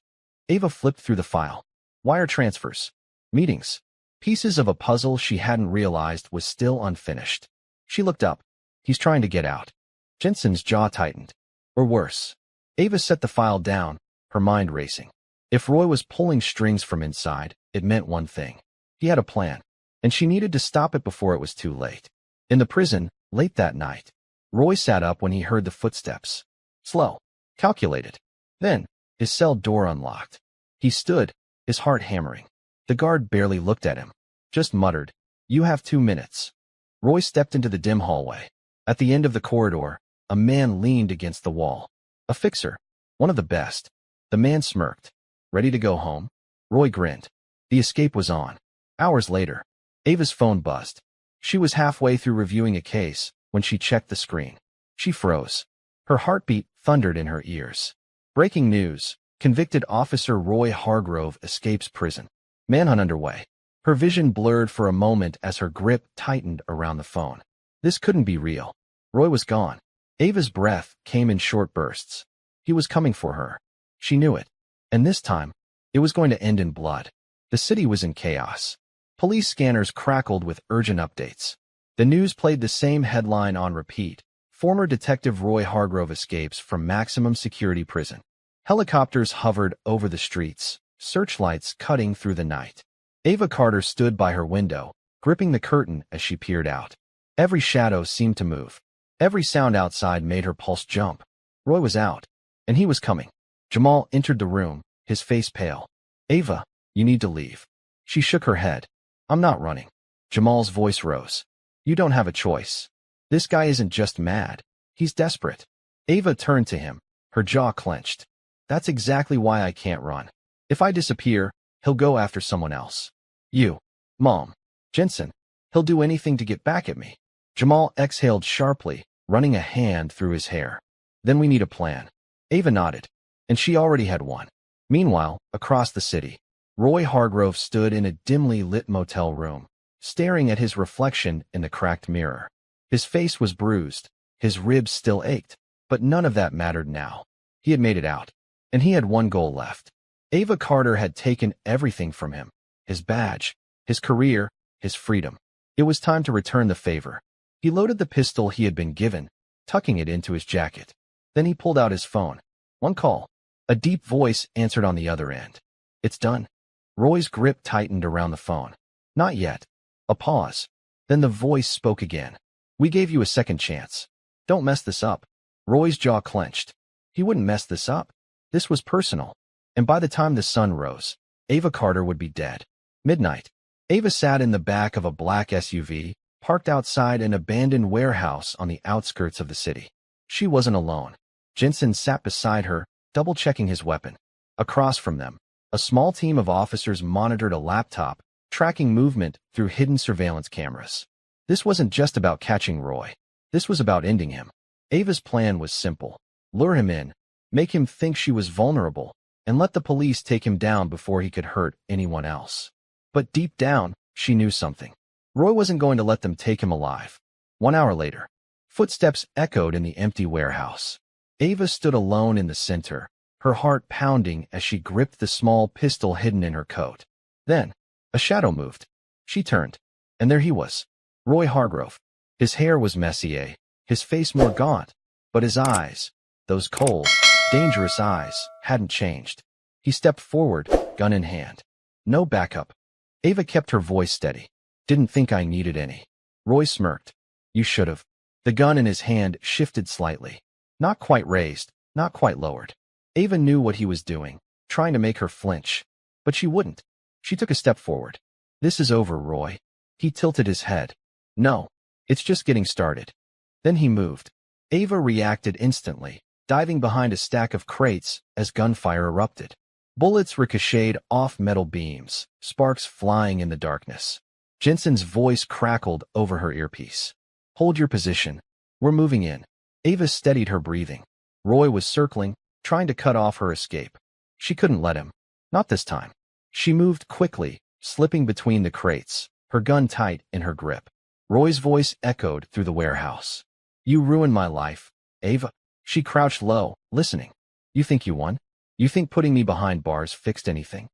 Ava flipped through the file. Wire transfers. Meetings. Pieces of a puzzle she hadn't realized was still unfinished. She looked up. He's trying to get out. Jensen's jaw tightened. Or worse. Ava set the file down, her mind racing. If Roy was pulling strings from inside, it meant one thing. He had a plan. and she needed to stop it before it was too late. In the prison, late that night, Roy sat up when he heard the footsteps. Slow, calculated. Then, his cell door unlocked. He stood, his heart hammering. The guard barely looked at him, just muttered, "You have 2 minutes." Roy stepped into the dim hallway. At the end of the corridor, a man leaned against the wall. A fixer, one of the best. The man smirked. Ready to go home? Roy grinned. The escape was on. Hours later, Ava's phone buzzed. She was halfway through reviewing a case when she checked the screen. She froze. Her heartbeat thundered in her ears. Breaking news. Convicted officer Roy Hargrove escapes prison. Manhunt underway. Her vision blurred for a moment as her grip tightened around the phone. This couldn't be real. Roy was gone. Ava's breath came in short bursts. He was coming for her. She knew it. And this time, it was going to end in blood. The city was in chaos. Police scanners crackled with urgent updates. The news played the same headline on repeat. Former Detective Roy Hargrove escapes from maximum security prison. Helicopters hovered over the streets, searchlights cutting through the night. Ava Carter stood by her window, gripping the curtain as she peered out. Every shadow seemed to move. Every sound outside made her pulse jump. Roy was out, and he was coming. Jamal entered the room, his face pale. "Ava, you need to leave." She shook her head. "I'm not running." Jamal's voice rose. "You don't have a choice. This guy isn't just mad. He's desperate." Ava turned to him, her jaw clenched. "That's exactly why I can't run. If I disappear, he'll go after someone else. You, Mom, Jensen. He'll do anything to get back at me." Jamal exhaled sharply, running a hand through his hair. "Then we need a plan." Ava nodded, and she already had one. Meanwhile, across the city, Roy Hargrove stood in a dimly lit motel room, staring at his reflection in the cracked mirror. His face was bruised, his ribs still ached, but none of that mattered now. He had made it out, and he had one goal left. Ava Carter had taken everything from him, his badge, his career, his freedom. It was time to return the favor. He loaded the pistol he had been given, tucking it into his jacket. Then he pulled out his phone. One call. A deep voice answered on the other end. "It's done." Roy's grip tightened around the phone. "Not yet." A pause. Then the voice spoke again. "We gave you a second chance. Don't mess this up." Roy's jaw clenched. He wouldn't mess this up. This was personal. And by the time the sun rose, Ava Carter would be dead. Midnight. Ava sat in the back of a black SUV, parked outside an abandoned warehouse on the outskirts of the city. She wasn't alone. Jensen sat beside her, double-checking his weapon. Across from them, a small team of officers monitored a laptop, tracking movement through hidden surveillance cameras. This wasn't just about catching Roy. This was about ending him. Ava's plan was simple. Lure him in, make him think she was vulnerable, and let the police take him down before he could hurt anyone else. But deep down, she knew something. Roy wasn't going to let them take him alive. 1 hour later, footsteps echoed in the empty warehouse. Ava stood alone in the center, her heart pounding as she gripped the small pistol hidden in her coat. Then, a shadow moved. She turned, and there he was, Roy Hargrove. His hair was messy, his face more gaunt, but his eyes, those cold, dangerous eyes, hadn't changed. He stepped forward, gun in hand. "No backup." Ava kept her voice steady. "Didn't think I needed any." Roy smirked. "You should have." The gun in his hand shifted slightly. Not quite raised, not quite lowered. Ava knew what he was doing, trying to make her flinch. But she wouldn't. She took a step forward. "This is over, Roy." He tilted his head. "No, it's just getting started." Then he moved. Ava reacted instantly, diving behind a stack of crates as gunfire erupted. Bullets ricocheted off metal beams, sparks flying in the darkness. Jensen's voice crackled over her earpiece. "Hold your position. We're moving in." Ava steadied her breathing. Roy was circling, trying to cut off her escape. She couldn't let him. Not this time. She moved quickly, slipping between the crates, her gun tight in her grip. Roy's voice echoed through the warehouse. "You ruined my life, Ava." She crouched low, listening. "You think you won? You think putting me behind bars fixed anything?"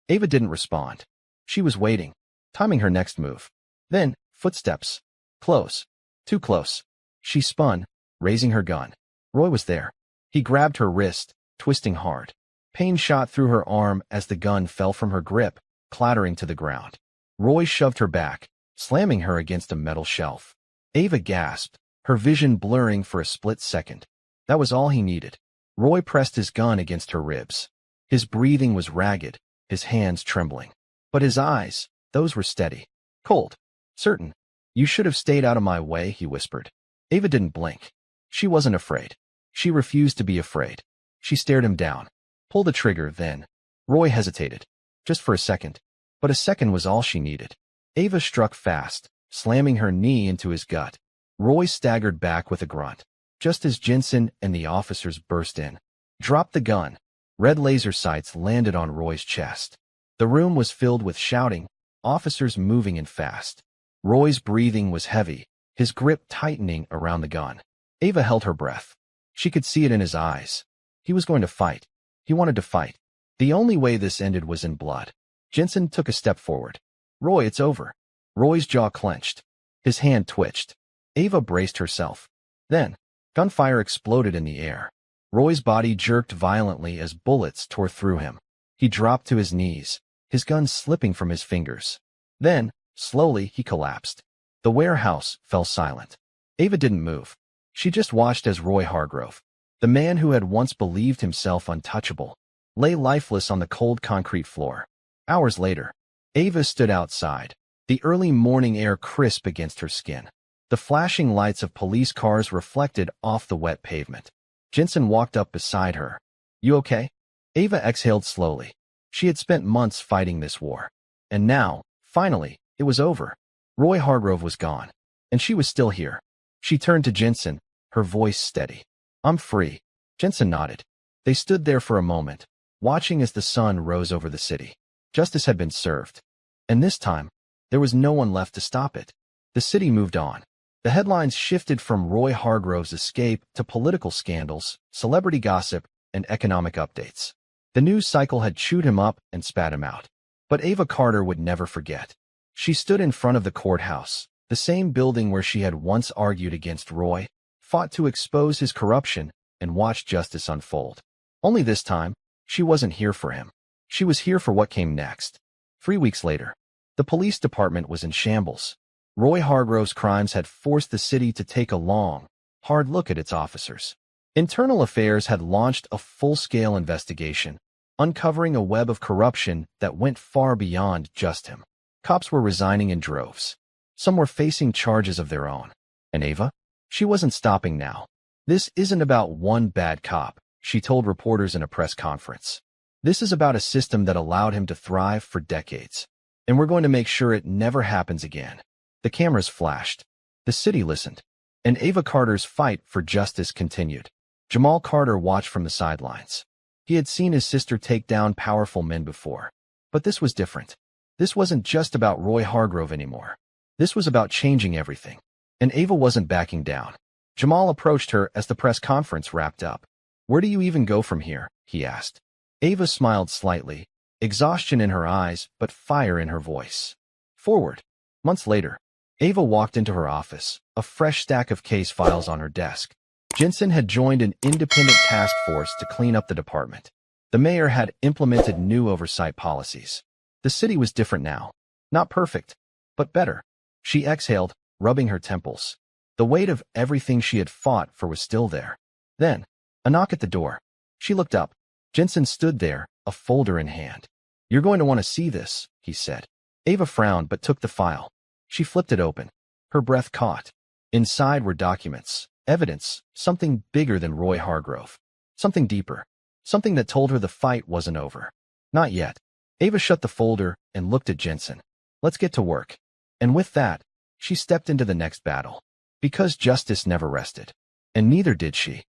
Ava didn't respond. She was waiting, timing her next move. Then, footsteps. Close. Too close. She spun, raising her gun. Roy was there. He grabbed her wrist, twisting hard. Pain shot through her arm as the gun fell from her grip, clattering to the ground. Roy shoved her back, slamming her against a metal shelf. Ava gasped, her vision blurring for a split second. That was all he needed. Roy pressed his gun against her ribs. His breathing was ragged, his hands trembling. But his eyes, those were steady. Cold. Certain. You should have stayed out of my way, he whispered. Ava didn't blink. She wasn't afraid. She refused to be afraid. She stared him down. Pull the trigger, then. Roy hesitated. Just for a second. But a second was all she needed. Ava struck fast, slamming her knee into his gut. Roy staggered back with a grunt, just as Jensen and the officers burst in. Drop the gun. Red laser sights landed on Roy's chest. The room was filled with shouting, officers moving in fast. Roy's breathing was heavy, his grip tightening around the gun. Ava held her breath. She could see it in his eyes. He was going to fight. He wanted to fight. The only way this ended was in blood. Jensen took a step forward. Roy, it's over. Roy's jaw clenched. His hand twitched. Ava braced herself. Then, gunfire exploded in the air. Roy's body jerked violently as bullets tore through him. He dropped to his knees, his gun slipping from his fingers. Then, slowly, he collapsed. The warehouse fell silent. Ava didn't move. She just watched as Roy Hargrove, the man who had once believed himself untouchable, lay lifeless on the cold concrete floor. Hours later, Ava stood outside, the early morning air crisp against her skin. The flashing lights of police cars reflected off the wet pavement. Jensen walked up beside her. You okay? Ava exhaled slowly. She had spent months fighting this war. And now, finally, it was over. Roy Hargrove was gone. And she was still here. She turned to Jensen, her voice steady. I'm free. Jensen nodded. They stood there for a moment, watching as the sun rose over the city. Justice had been served. And this time, there was no one left to stop it. The city moved on. The headlines shifted from Roy Hargrove's escape to political scandals, celebrity gossip, and economic updates. The news cycle had chewed him up and spat him out. But Ava Carter would never forget. She stood in front of the courthouse, the same building where she had once argued against Roy, fought to expose his corruption, and watched justice unfold. Only this time, she wasn't here for him. She was here for what came next. 3 weeks later, the police department was in shambles. Roy Hargrove's crimes had forced the city to take a long, hard look at its officers. Internal Affairs had launched a full-scale investigation, uncovering a web of corruption that went far beyond just him. Cops were resigning in droves. Some were facing charges of their own. And Ava? She wasn't stopping now. This isn't about one bad cop, she told reporters in a press conference. This is about a system that allowed him to thrive for decades. And we're going to make sure it never happens again. The cameras flashed. The city listened. And Ava Carter's fight for justice continued. Jamal Carter watched from the sidelines. He had seen his sister take down powerful men before. But this was different. This wasn't just about Roy Hargrove anymore. This was about changing everything. And Ava wasn't backing down. Jamal approached her as the press conference wrapped up. Where do you even go from here? He asked. Ava smiled slightly, exhaustion in her eyes, but fire in her voice. Forward. Months later, Ava walked into her office, a fresh stack of case files on her desk. Jensen had joined an independent task force to clean up the department. The mayor had implemented new oversight policies. The city was different now. Not perfect, but better. She exhaled, rubbing her temples. The weight of everything she had fought for was still there. Then, a knock at the door. She looked up. Jensen stood there, a folder in hand. You're going to want to see this, he said. Ava frowned but took the file. She flipped it open. Her breath caught. Inside were documents, evidence, something bigger than Roy Hargrove. Something deeper. Something that told her the fight wasn't over. Not yet. Ava shut the folder and looked at Jensen. Let's get to work. And with that, she stepped into the next battle. Because justice never rested. And neither did she.